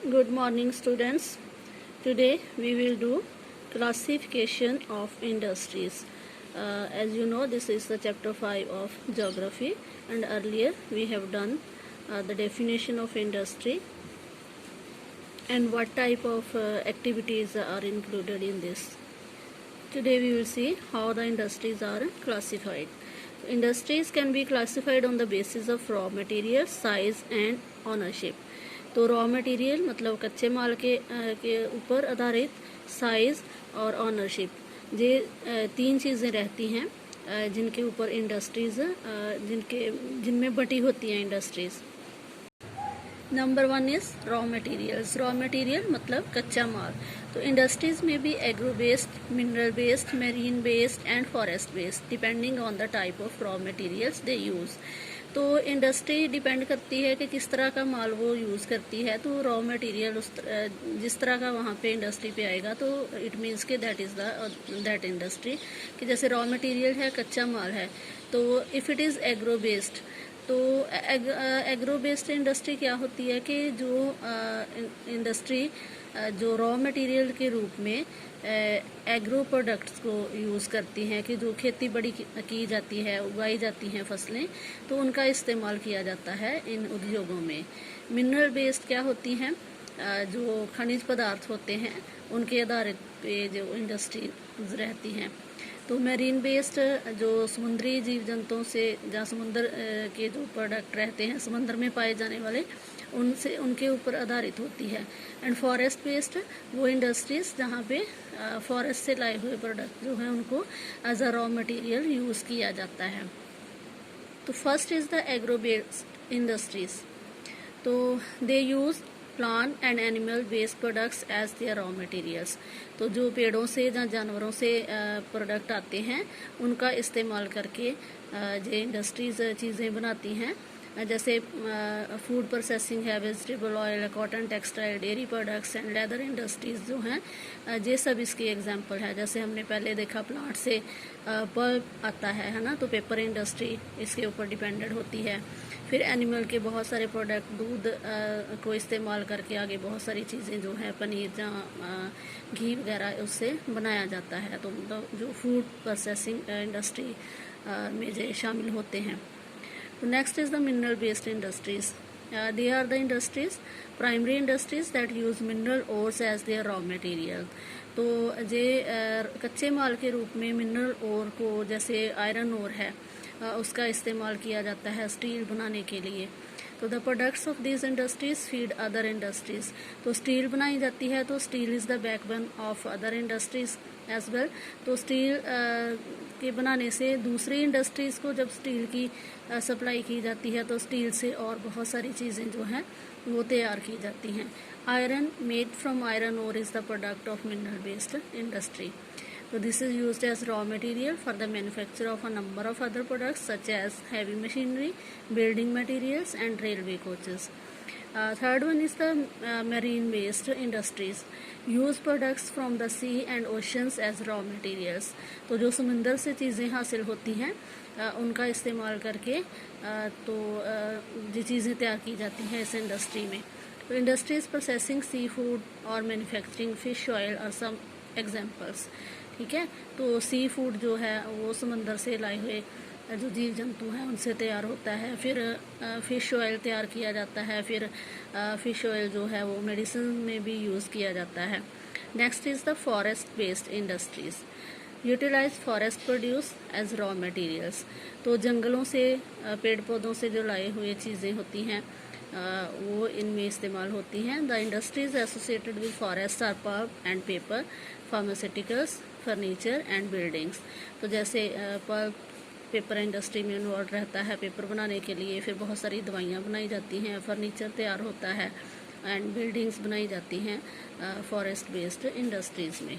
Good morning, students. Today we will do classification of industries. As you know, this is the chapter 5 of geography, and earlier we have done the definition of industry and what type of activities are included in this. Today we will see how the industries are classified. Industries can be classified on the basis of raw material, size and ownership. तो raw material मतलब कच्चे माल के ऊपर आधारित, size और ownership, ये तीन चीज़ें रहती हैं जिनके ऊपर इंडस्ट्रीज़ जिनमें बटी होती हैं industries. Number 1 is raw materials. Raw material मतलब कच्चा माल। तो इंडस्ट्रीज़ में भी agro based, mineral based, marine based and forest based depending on the type of raw materials they use. तो इंडस्ट्री डिपेंड करती है कि किस तरह का माल वो यूज़ करती है। तो रॉ मटेरियल जिस तरह का वहाँ पे इंडस्ट्री पे आएगा तो इट मीन्स कि दैट इंडस्ट्री, कि जैसे रॉ मटेरियल है, कच्चा माल है, तो if it is agro based, तो एग्रो बेस्ड इंडस्ट्री क्या होती है कि जो इंडस्ट्री जो रॉ मटेरियल के रूप में एग्रो प्रोडक्ट्स को यूज़ करती हैं, कि जो खेती बड़ी की जाती है, उगाई जाती हैं फसलें, तो उनका इस्तेमाल किया जाता है इन उद्योगों में। मिनरल बेस्ड क्या होती हैं, जो खनिज पदार्थ होते हैं उनके आधारित पे जो इंडस्ट्रीज रहती हैं। तो मेरीन बेस्ड जो समुद्री जीव जंतुओं से, जहाँ समुद्र के जो प्रोडक्ट रहते हैं समुद्र में पाए जाने वाले, उनसे उनके ऊपर आधारित होती है। एंड फॉरेस्ट बेस्ड वो इंडस्ट्रीज जहाँ पे फॉरेस्ट से लाए हुए प्रोडक्ट जो हैं उनको as a raw material use किया जाता है। तो first is the agro based industries. तो they use plant and animal based products as their raw materials. तो जो पेड़ों से या जानवरों से प्रोडक्ट आते हैं उनका इस्तेमाल करके ये इंडस्ट्रीज चीज़ें बनाती हैं। जैसे फूड प्रोसेसिंग है, vegetable oil, cotton textile, dairy products and leather industries जो हैं, ये सब इसकी एग्जांपल है। जैसे हमने पहले देखा प्लांट से पल्प आता है ना, तो पेपर इंडस्ट्री इसके ऊपर डिपेंडेंट होती है। फिर एनिमल के बहुत सारे प्रोडक्ट, दूध को इस्तेमाल करके आगे बहुत सारी चीज़ें जो है, पनीर जहाँ घी वगैरह उससे बनाया जाता है। तो मतलब जो फूड प्रोसेसिंग इंडस्ट्री में जो शामिल होते हैं। तो next is the mineral based industries. They are the industries, primary industries that use mineral ores as their raw material. तो ये कच्चे माल के रूप में मिनरल ओर को, जैसे आयरन ओर है, उसका इस्तेमाल किया जाता है स्टील बनाने के लिए। तो the products of this industries feed other industries. तो स्टील बनाई जाती है, तो steel is the backbone of other industries as well. तो स्टील के बनाने से दूसरी इंडस्ट्रीज को जब स्टील की सप्लाई की जाती है, तो स्टील से और बहुत सारी चीज़ें जो हैं वो तैयार की जाती हैं। Iron made from iron ore is the product of mineral based industry. So this is used as raw material for the manufacture of a number of other products such as heavy machinery, building materials and railway coaches. Third one is the marine based industries. Use products from the sea and oceans as raw materials. तो जो समुंदर से चीज़ें हासिल होती हैं उनका इस्तेमाल करके तो ये चीज़ें तैयार की जाती हैं इस इंडस्ट्री में। तो इंडस्ट्रीज प्रोसेसिंग सी फूड और मैन्युफैक्चरिंग फिश ऑयल और सम एग्जाम्पल्स। ठीक है, तो सी फूड जो है वो समंदर से लाए हुए जो जीव जंतु हैं उनसे तैयार होता है। फिर फ़िश ऑयल तैयार किया जाता है। फिर फ़िश ऑयल जो है वो मेडिसिन में भी यूज़ किया जाता है। Next is the forest based industries. Utilise forest produce as raw materials. तो जंगलों से, पेड़ पौधों से जो लाए हुए चीज़ें होती हैं वो इनमें इस्तेमाल होती हैं। The industries associated with forest are pulp and paper, pharmaceuticals, furniture and buildings. तो जैसे पल्प पेपर इंडस्ट्री में इन्वॉल्व रहता है पेपर बनाने के लिए। फिर बहुत सारी दवाइयाँ बनाई जाती हैं, फर्नीचर तैयार होता है एंड बिल्डिंग्स बनाई जाती हैं फॉरेस्ट बेस्ड इंडस्ट्रीज़ में।